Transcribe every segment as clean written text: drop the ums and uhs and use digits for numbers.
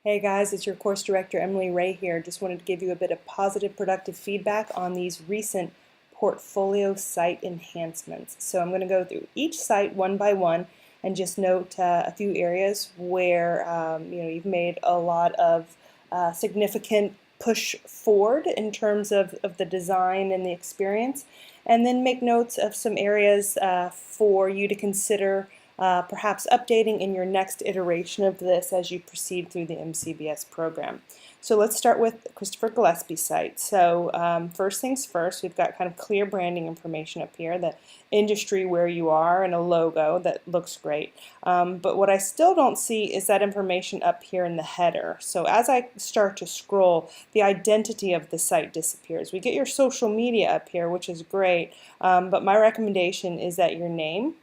Hey guys, it's your course director Emily Ray here. Just wanted to give you a bit of positive, productive feedback on these recent portfolio site enhancements. So I'm going to go through each site one by one and just note a few areas where you've made a lot of significant push forward in terms of the design and the experience, and then make notes of some areas for you to consider perhaps updating in your next iteration of this as you proceed through the MCBS program. So let's start with Christopher Gillespie's site. So first things first, we've got kind of clear branding information up here, the industry where you are, and a logo that looks great. But what I still don't see is that information up here in the header. So as I start to scroll, the identity of the site disappears. We get your social media up here, which is great, but my recommendation is that your name,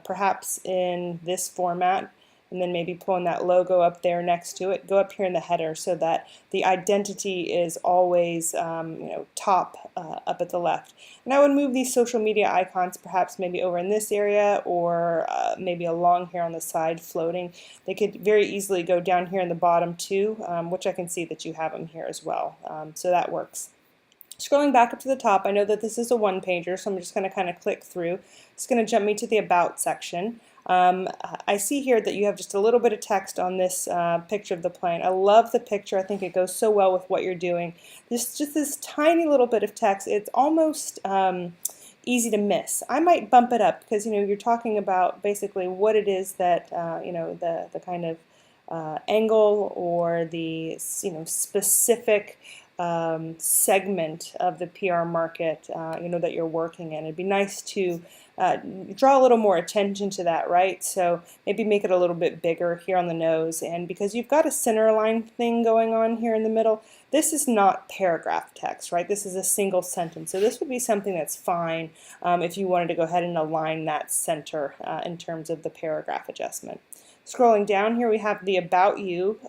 perhaps in this format, and then maybe pulling that logo up there next to it, go up here in the header so that the identity is always top up at the left. And I would move these social media icons perhaps maybe over in this area, or maybe along here on the side floating. They could very easily go down here in the bottom too, which I can see that you have them here as well. So that works. Scrolling back up to the top, I know that this is a one-pager, so I'm just going to kind of click through. It's going to jump me to the About section. I see here that you have just a little bit of text on this picture of the plane. I love the picture. I think it goes so well with what you're doing. Just this tiny little bit of text. It's almost easy to miss. I might bump it up because you're talking about basically what it is that the kind of angle or the specific segment of the PR market that you're working in. It'd be nice to draw a little more attention to that, right? So maybe make it a little bit bigger here on the nose, and because you've got a center line thing going on here in the middle, this is not paragraph text, right? This is a single sentence, so this would be something that's fine if you wanted to go ahead and align that center in terms of the paragraph adjustment. Scrolling down here, we have the About You.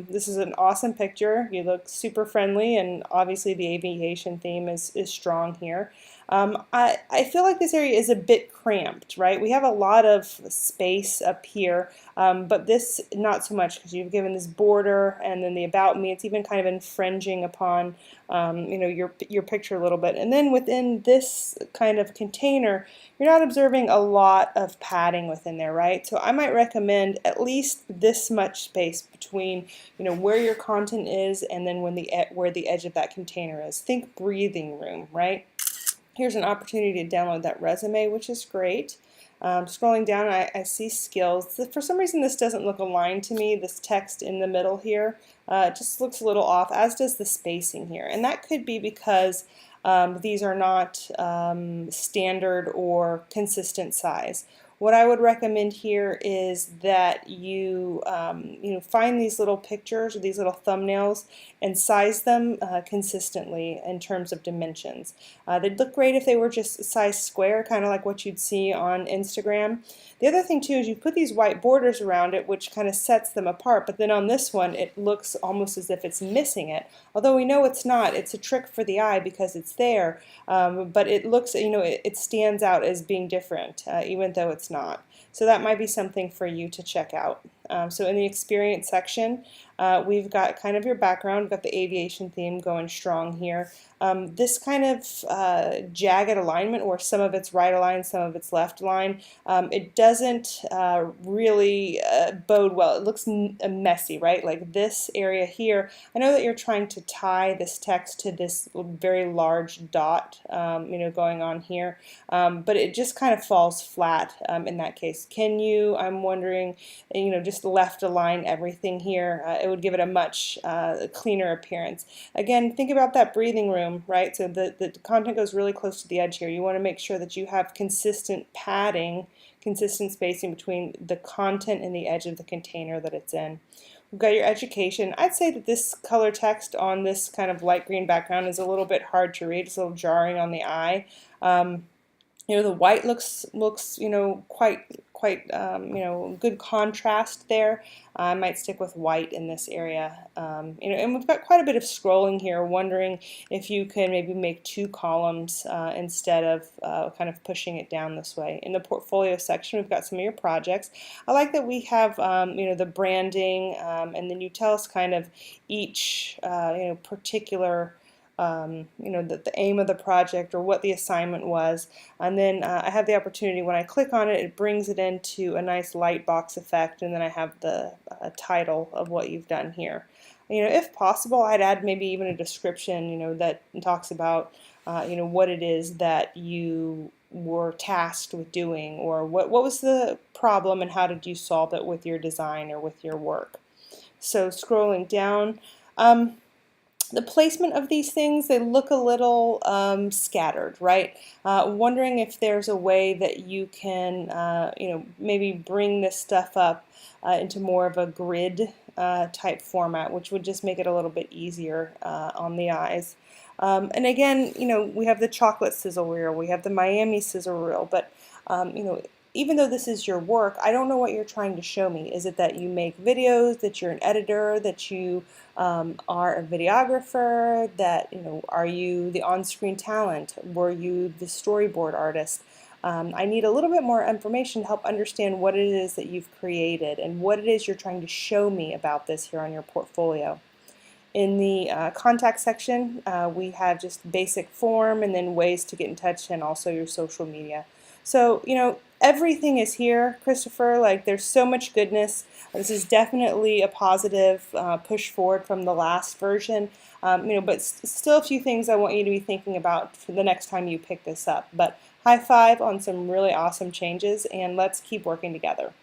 This is an awesome picture. You look super friendly, and obviously the aviation theme is strong here. I feel like this area is a bit cramped, right? We have a lot of space up here, but this not so much, because you've given this border and then the About Me. It's even kind of infringing upon your picture a little bit. And then within this kind of container, you're not observing a lot of padding within there, right? So I might recommend at least this much space between where your content is and then where the edge of that container is. Think breathing room, right? Here's an opportunity to download that resume, which is great. Scrolling down, I see skills. For some reason, this doesn't look aligned to me. This text in the middle here just looks a little off, as does the spacing here. And that could be because these are not standard or consistent size. What I would recommend here is that you find these little pictures or these little thumbnails and size them consistently in terms of dimensions. They'd look great if they were just size square, kind of like what you'd see on Instagram. The other thing too is you put these white borders around it, which kind of sets them apart, but then on this one it looks almost as if it's missing it, although we know it's not. It's a trick for the eye because it's there, but it looks, it stands out as being different, even though it's not. So that might be something for you to check out. So in the experience section, we've got kind of your background. We've got the aviation theme going strong here. This kind of jagged alignment, where some of it's right aligned, some of it's left aligned, it doesn't really bode well. It looks messy, right? Like this area here, I know that you're trying to tie this text to this very large dot, going on here, but it just kind of falls flat in that case. Can you, I'm wondering, just left align everything here? It would give it a much cleaner appearance. Again, think about that breathing room, right? So the content goes really close to the edge here. You want to make sure that you have consistent padding, consistent spacing between the content and the edge of the container that it's in. We've got your education. I'd say that this color text on this kind of light green background is a little bit hard to read. It's a little jarring on the eye. The white looks quite good contrast there. I might stick with white in this area. And we've got quite a bit of scrolling here, wondering if you can maybe make 2 columns instead of kind of pushing it down this way. In the portfolio section, we've got some of your projects. I like that we have the branding, and then you tell us kind of each particular the aim of the project or what the assignment was, and then I have the opportunity when I click on it, it brings it into a nice light box effect, and then I have the title of what you've done here. If possible, I'd add maybe even a description, that talks about what it is that you were tasked with doing, or what was the problem and how did you solve it with your design or with your work. So scrolling down. The placement of these things, they look a little scattered, right? Wondering if there's a way that you can, maybe bring this stuff up into more of a grid type format, which would just make it a little bit easier on the eyes. And again, we have the chocolate sizzle reel, we have the Miami sizzle reel, but even though this is your work, I don't know what you're trying to show me. Is it that you make videos, that you're an editor, that you are a videographer, that are you the on-screen talent? Were you the storyboard artist? I need a little bit more information to help understand what it is that you've created and what it is you're trying to show me about this here on your portfolio. In the contact section, we have just basic form and then ways to get in touch and also your social media. So, everything is here, Christopher. Like, there's so much goodness. This is definitely a positive push forward from the last version. But still a few things I want you to be thinking about for the next time you pick this up. But high five on some really awesome changes, and let's keep working together.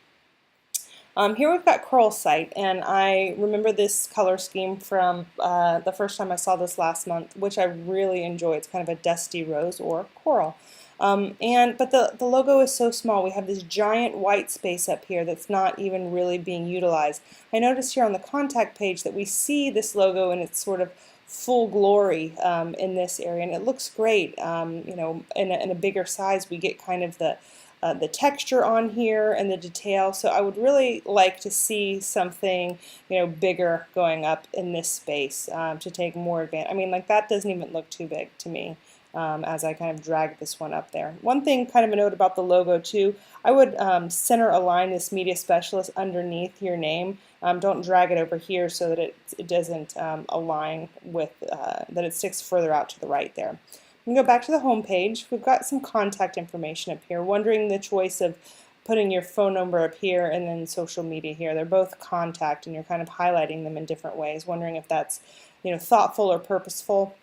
Here we've got Coral Site, and I remember this color scheme from the first time I saw this last month, which I really enjoy. It's kind of a dusty rose or coral. But the logo is so small. We have this giant white space up here that's not even really being utilized. I noticed here on the contact page that we see this logo in its sort of full glory in this area, and it looks great. In a bigger size, we get kind of the texture on here and the detail. So I would really like to see something bigger going up in this space to take more advantage. I mean, like, that doesn't even look too big to me. As I kind of drag this one up there. One thing, kind of a note about the logo too, I would center align this media specialist underneath your name. Don't drag it over here so that it doesn't align with, that it sticks further out to the right there. We can go back to the home page. We've got some contact information up here. Wondering the choice of putting your phone number up here and then social media here. They're both contact and you're kind of highlighting them in different ways. Wondering if that's thoughtful or purposeful.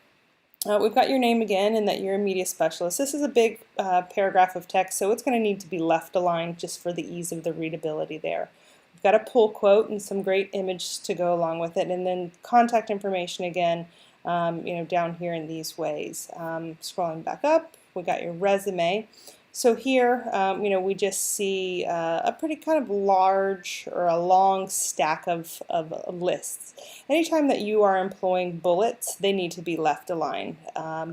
We've got your name again and that you're a media specialist. This is a big paragraph of text, so it's going to need to be left aligned just for the ease of the readability there. We've got a pull quote and some great image to go along with it, and then contact information again, down here in these ways. Scrolling back up, we got your resume. So here, we just see a pretty kind of large or a long stack of lists. Anytime that you are employing bullets, they need to be left aligned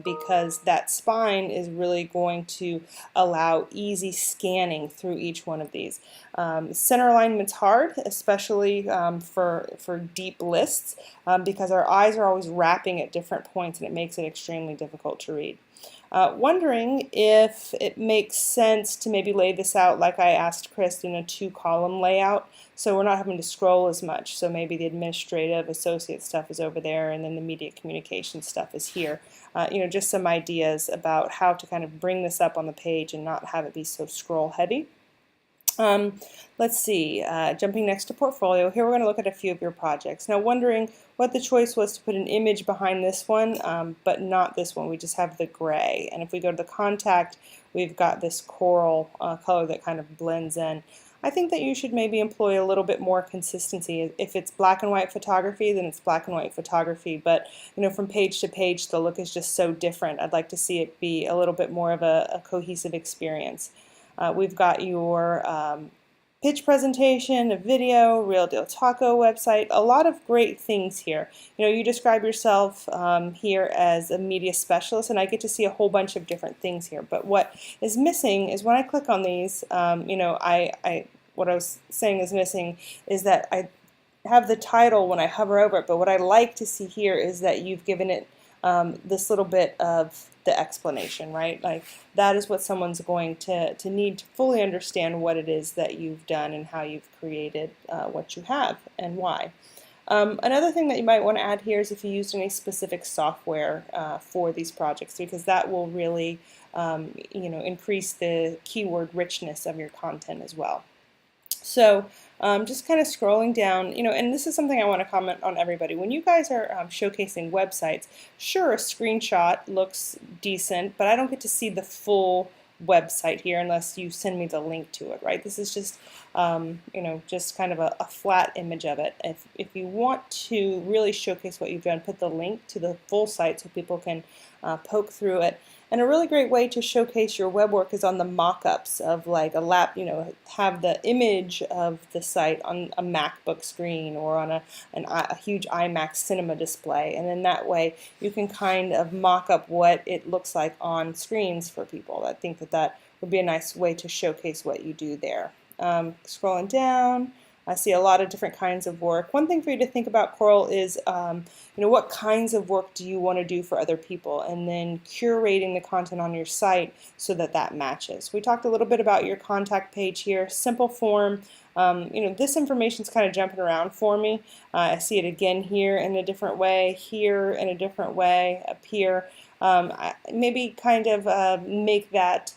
because that spine is really going to allow easy scanning through each one of these. Center alignment's hard, especially for deep lists, because our eyes are always wrapping at different points and it makes it extremely difficult to read. Wondering if it makes sense to maybe lay this out like I asked Chris in a 2-column layout, so we're not having to scroll as much. So maybe the administrative associate stuff is over there and then the media communication stuff is here. Just some ideas about how to kind of bring this up on the page and not have it be so scroll heavy. Let's see, jumping next to portfolio, here we're going to look at a few of your projects. Now wondering what the choice was to put an image behind this one, but not this one. We just have the gray. And if we go to the contact, we've got this coral color that kind of blends in. I think that you should maybe employ a little bit more consistency. If it's black and white photography, then it's black and white photography. But from page to page, the look is just so different. I'd like to see it be a little bit more of a cohesive experience. We've got your pitch presentation, a video, Real Deal Taco website, a lot of great things here. You know, you describe yourself here as a media specialist, and I get to see a whole bunch of different things here. But what is missing is when I click on these, you know, what I was saying is missing is that I have the title when I hover over it, but what I like to see here is that you've given it this little bit of the explanation, right? Like that is what someone's going to need to fully understand what it is that you've done and how you've created what you have and why. Another thing that you might want to add here is if you used any specific software for these projects, because that will really you know, increase the keyword richness of your content as well. So just kind of scrolling down, you know, and this is something I want to comment on everybody. When you guys are showcasing websites, sure, a screenshot looks decent, but I don't get to see the full website here unless you send me the link to it, right? This is just, you know, just kind of a flat image of it. If you want to really showcase what you've done, put the link to the full site so people can poke through it. And a really great way to showcase your web work is on the mock-ups of like a you know, have the image of the site on a MacBook screen or on a huge iMac cinema display. And then that way you can kind of mock up what it looks like on screens for people. I think that would be a nice way to showcase what you do there. Scrolling down, I see a lot of different kinds of work. One thing for you to think about, Coral, is you know, what kinds of work do you want to do for other people, and then curating the content on your site so that that matches. We talked a little bit about your contact page here, simple form. You know, this information is kind of jumping around for me. I see it again here in a different way, here in a different way, up here. Maybe kind of make that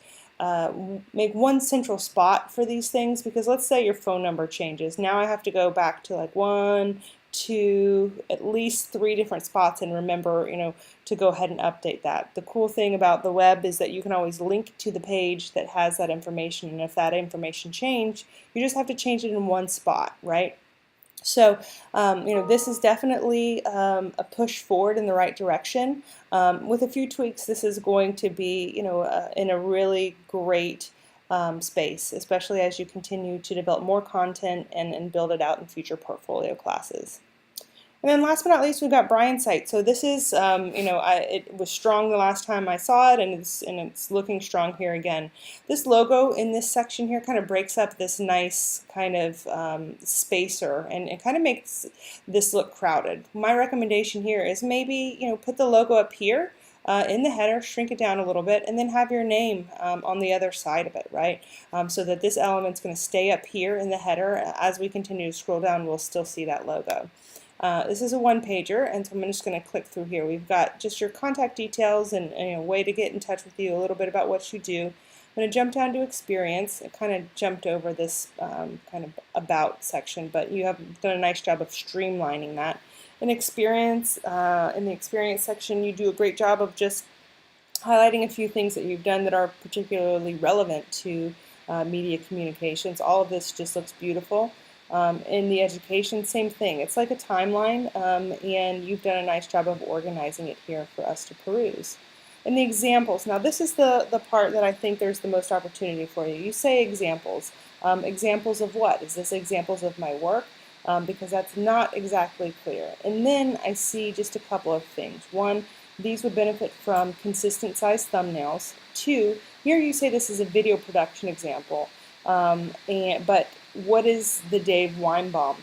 make one central spot for these things, because let's say your phone number changes. Now I have to go back to like 1, 2, at least 3 different spots and remember, you know, to go ahead and update that. The cool thing about the web is that you can always link to the page that has that information, and if that information changed, you just have to change it in one spot, right? So, you know, this is definitely a push forward in the right direction. With a few tweaks, this is going to be, you know, in a really great space, especially as you continue to develop more content and build it out in future portfolio classes. And then last but not least, we've got Brian's site. So this is, you know, it was strong the last time I saw it, and it's looking strong here again. This logo in this section here kind of breaks up this nice kind of spacer, and it kind of makes this look crowded. My recommendation here is maybe, you know, put the logo up here in the header, shrink it down a little bit, and then have your name on the other side of it, right? So that this element's going to stay up here in the header. As we continue to scroll down, we'll still see that logo. This is a one-pager, and so I'm just going to click through here. We've got just your contact details and a way to get in touch with you, a little bit about what you do. I'm going to jump down to experience. It kind of jumped over this kind of about section, but you have done a nice job of streamlining that. In experience, in the experience section, you do a great job of just highlighting a few things that you've done that are particularly relevant to media communications. All of this just looks beautiful. In the education, same thing. It's like a timeline, and you've done a nice job of organizing it here for us to peruse. In the examples, now this is the part that I think there's the most opportunity for you. You say examples. Examples of what? Is this examples of my work? Because that's not exactly clear. And then I see just a couple of things. One, these would benefit from consistent size thumbnails. 2, here you say this is a video production example, but what is the Dave Weinbaum?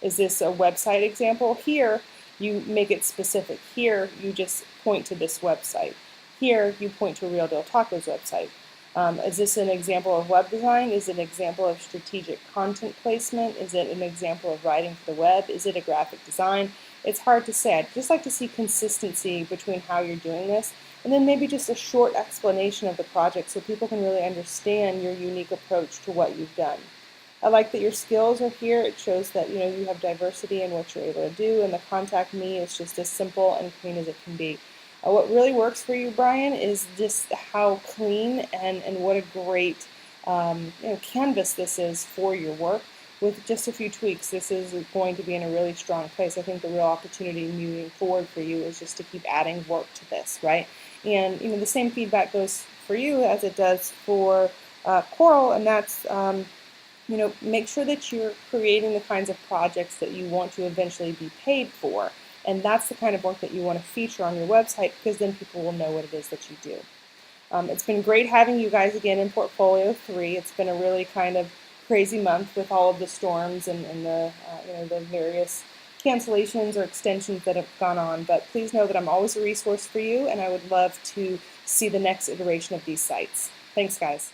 Is this a website example? Here you make it specific. Here you just point to this website. Here you point to Real Deal Taco's website. Is this an example of web design? Is it an example of strategic content placement? Is it an example of writing for the web? Is it a graphic design? It's hard to say. I'd just like to see consistency between how you're doing this, and then maybe just a short explanation of the project so people can really understand your unique approach to what you've done. I like that your skills are here. It shows that, you know, you have diversity in what you're able to do, and the contact me is just as simple and clean as it can be. What really works for you, Brian, is just how clean and what a great you know, canvas this is for your work. With just a few tweaks, this is going to be in a really strong place. I think the real opportunity moving forward for you is just to keep adding work to this, right? And, you know, the same feedback goes for you as it does for Coral, and that's make sure that you're creating the kinds of projects that you want to eventually be paid for. And that's the kind of work that you want to feature on your website, because then people will know what it is that you do. It's been great having you guys again in Portfolio 3. It's been a really kind of crazy month with all of the storms and the various cancellations or extensions that have gone on. But please know that I'm always a resource for you, and I would love to see the next iteration of these sites. Thanks, guys.